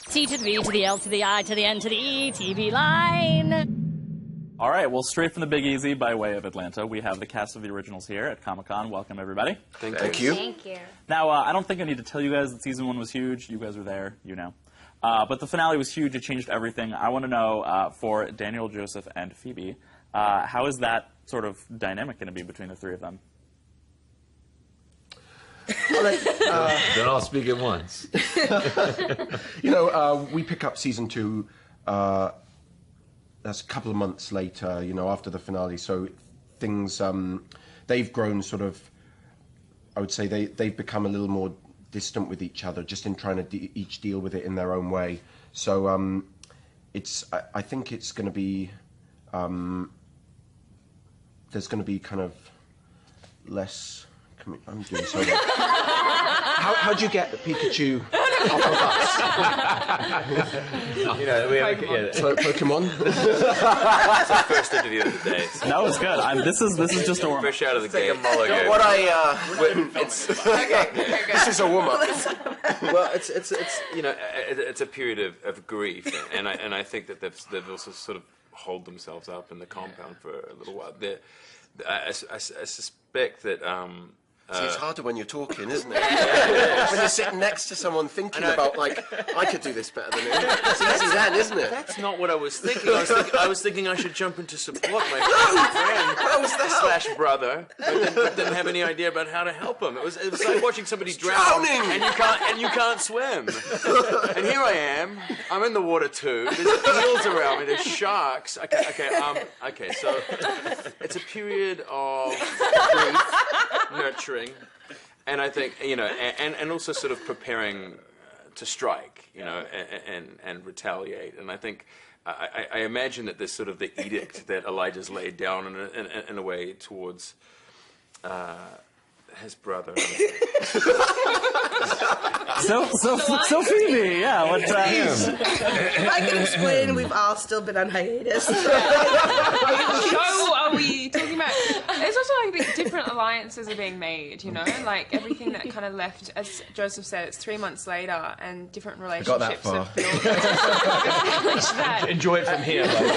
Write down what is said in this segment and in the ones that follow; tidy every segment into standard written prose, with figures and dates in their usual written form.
T to the V to the L to the I to the N to the E, TV line. All right, well, straight from the Big Easy by way of Atlanta, we have the cast of the originals here at Comic-Con. Welcome, everybody. Thank you. Thank you. Now, I don't think I need to tell you guys that season 1 was huge. You guys were there, you know. But the finale was huge. It changed everything. I want to know, for Daniel, Joseph, and Phoebe, how is that sort of dynamic going to be between the three of them? Don't all speak at once. You know, we pick up season 2, that's a couple of months later, you know, after the finale, so things, they've grown sort of, I would say they've become a little more distant with each other, just in trying to each deal with it in their own way. So I think it's going to be, there's going to be kind of less, I'm doing so well. How'd you get Pikachu off of us? You know, we have Pokemon? It's our first interview of the day. So. That was good. This is just a warm-up. Fresh out of the gate. What this is a warm-up. Well, it's you know, it's a period of grief, and I think that they've also sort of holed themselves up in the compound for a little while. I suspect that. See, it's harder when you're talking, isn't it? When you're sitting next to someone thinking about, like, I could do this better than him. It's easy then, isn't it? That's not what I was thinking. I was thinking I should jump in to support my friend / brother, but didn't have any idea about how to help him. It was like watching somebody drown, and you can't swim. And here I am. I'm in the water too. There's eels around me. There's sharks. Okay. So it's a period of grief, nurturing. And I think, you know, and also sort of preparing to strike, you know, and retaliate. And I think, I imagine that there's sort of the edict that Elijah's laid down in a way towards his brother. So Phoebe, yeah. What? If I can explain, we've all still been on hiatus. Show are we talking about? It's also like different alliances are being made, you know, like everything that kind of left, as Joseph said, it's 3 months later, and different relationships have been established that. Enjoy it from here, by the way.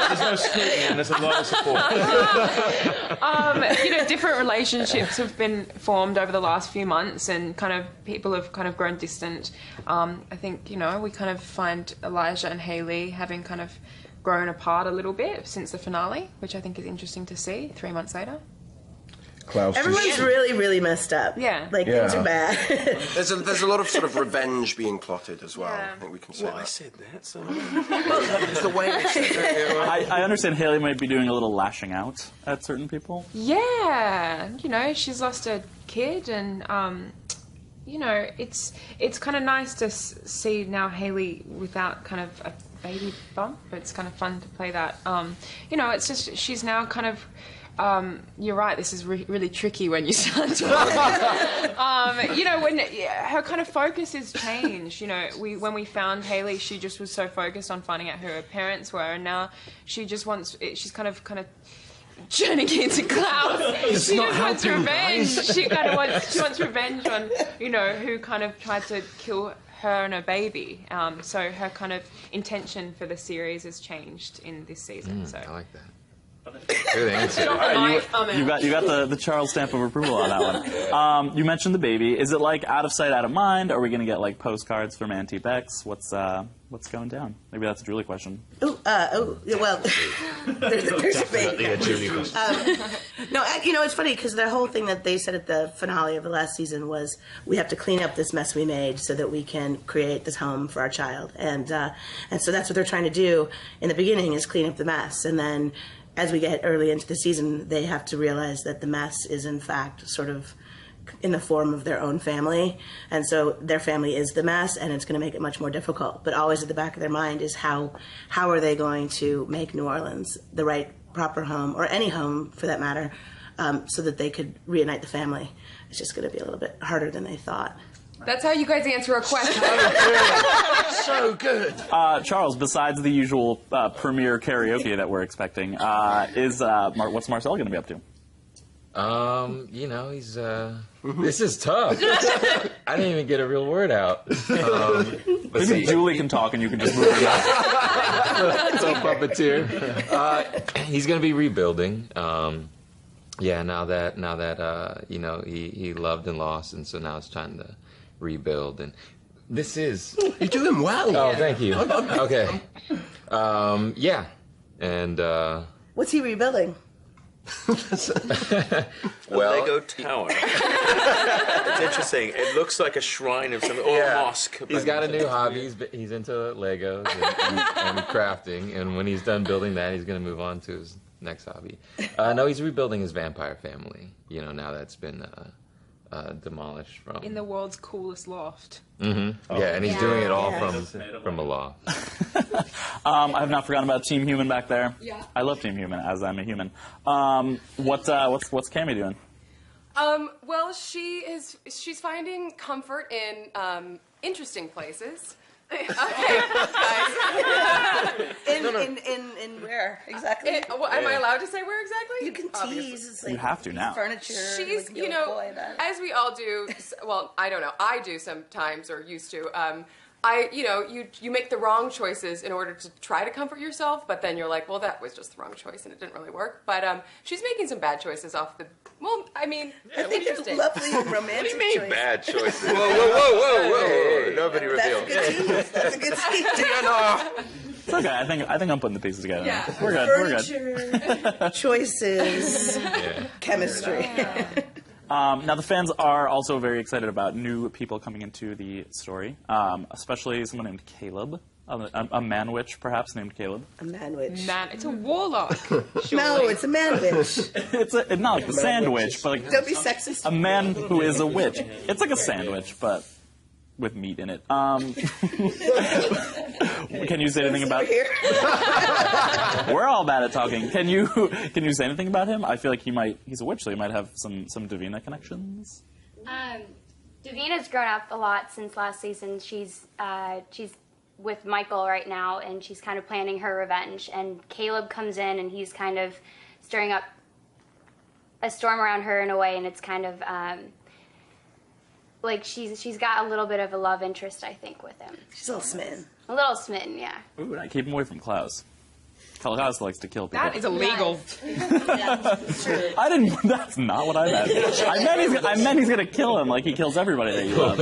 There's no scrutiny and there's a lot of support. You know, different relationships have been formed over the last few months, and kind of people have kind of grown distant. I think, you know, we kind of find Elijah and Hayley having kind of grown apart a little bit since the finale, which I think is interesting to see 3 months later. Klaus. Everyone's really, really messed up. Yeah. Like, things are bad. There's a lot of sort of revenge being plotted as well. Yeah. I think we can say Well, that. I said that, so... It's the way they said it. I understand Hayley might be doing a little lashing out at certain people. Yeah, you know, she's lost a kid, and you know, it's kind of nice to see now Hayley without kind of a baby bump. It's kind of fun to play that. You know, it's just she's now kind of. You're right. This is really tricky when you start talking. You know, when her kind of focus has changed. You know, when we found Hayley, she just was so focused on finding out who her parents were, and now she just wants. She's kind of turning into Klaus. She just wants revenge. She kind of wants revenge on, you know, who kind of tried to kill her and her baby. So her kind of intention for the series has changed in this season. So I like that. Good answer. You got the Charles stamp of approval on that one. You mentioned the baby. Is it like out of sight, out of mind? Are we going to get like postcards from Auntie Bex? What's going down? Maybe that's a Julie question. Well, there's a baby. No, you know, it's funny because the whole thing that they said at the finale of the last season was we have to clean up this mess we made so that we can create this home for our child, and so that's what they're trying to do in the beginning is clean up the mess, and then as we get early into the season, they have to realize that the mess is in fact sort of in the form of their own family, and so their family is the mess, and it's going to make it much more difficult. But always at the back of their mind is how are they going to make New Orleans the right, proper home, or any home for that matter, so that they could reunite the family. It's just going to be a little bit harder than they thought. that's how you guys answer a question. So good. Charles, besides the usual premiere karaoke that we're expecting, what's Marcel going to be up to? You know, he's this is tough. I didn't even get a real word out. Maybe Julie can talk and you can just move it up. So puppeteer. He's gonna be rebuilding. Yeah, now that you know, he loved and lost, and so now it's time to rebuild. And this is You're doing well. oh, thank you. Okay. Yeah, and What's he rebuilding? well, Lego tower. It's interesting. It looks like a shrine of some or a mosque. he's got a new hobby. He's into Legos and crafting, and when he's done building that, he's going to move on to his next hobby. No, he's rebuilding his vampire family. You know, now that's been demolished from. In the world's coolest loft. Mm-hmm. Yeah, and he's doing it all from a loft. I have not forgotten about Team Human back there. Yeah. I love Team Human, as I'm a human. What's Cammy doing? Well, she's finding comfort in interesting places. Okay, guys. In where exactly? Am I allowed to say where exactly? You can tease. It's like You have to now. Furniture. She's, like, boy, that. as we all do. Well, I don't know. I do sometimes, or used to. You make the wrong choices in order to try to comfort yourself, but then you're like, well, that was just the wrong choice, and it didn't really work. But she's making some bad choices off the. Well, I mean, I think it's interesting. lovely romantic choice. Bad choices. Whoa. Nobody revealed. That's a good tease. It's okay. I think I'm putting the pieces together. Yeah. We're good. Furniture, choices, chemistry. Now, the fans are also very excited about new people coming into the story, especially someone named Caleb, a man-witch, perhaps, named Caleb. A man-witch. Man, it's a warlock. No, it's a man-witch. It's not like a sandwich, but like Don't be sexist. a man who is a witch. It's like a sandwich, but with meat in it. Can you say anything about? We're all bad at talking. Can you say anything about him? I feel like he's a witch, so he might have some Davina connections. Davina's grown up a lot since last season. She's with Michael right now, and she's kind of planning her revenge. And Caleb comes in, and he's kind of stirring up a storm around her in a way, and it's kind of like she's got a little bit of a love interest, I think, with him. She's a little smitten. A little smitten, yeah. Ooh, I keep him away from Klaus. Klaus likes to kill people. That is illegal. I didn't. That's not what I meant. I meant he's gonna kill him like he kills everybody that you love.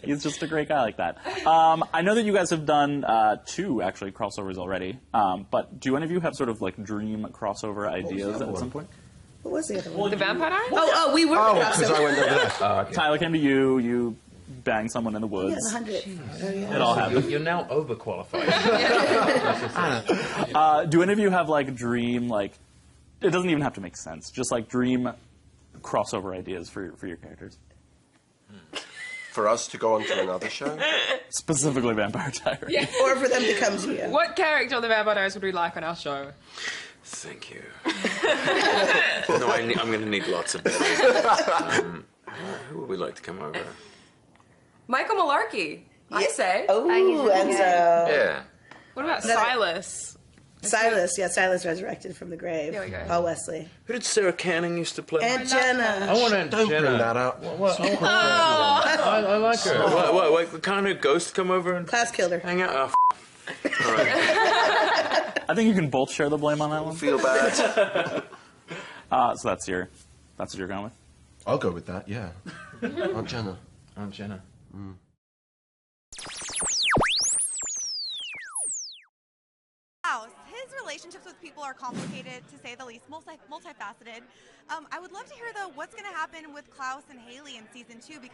He's just a great guy like that. I know that you guys have done 2 actually crossovers already. But do any of you have sort of like dream crossover ideas at some point? What was the other one? The Vampire Diaries? We were. Because I went over there. Tyler came to you. You banged someone in the woods. Yeah, 100. It all happened. You're now overqualified. Do any of you have like dream like? It doesn't even have to make sense. Just like dream crossover ideas for your characters. For us to go on to another show? Specifically Vampire Diaries. Yeah. Or for them to come to you. What character on the Vampire Diaries would we like on our show? Thank you. No, I'm going to need lots of better. Who would we like to come over? Michael Malarkey, I say. Oh, Enzo. Yeah. What about Silas? Silas, Silas resurrected from the grave. There we go. Paul Wesley. Who did Sarah Canning used to play? And Jenna. I want to. Don't bring that up. I like her. What can't a ghost come over and Klaus killed her. hang out? Oh, all right. I think you can both share the blame on that one. Feel bad. So that's what you're going with. I'll go with that, yeah. Aunt Jenna. Aunt Jenna. His relationships with people are complicated, to say the least, multifaceted. I would love to hear, though, what's going to happen with Klaus and Haley in season 2, because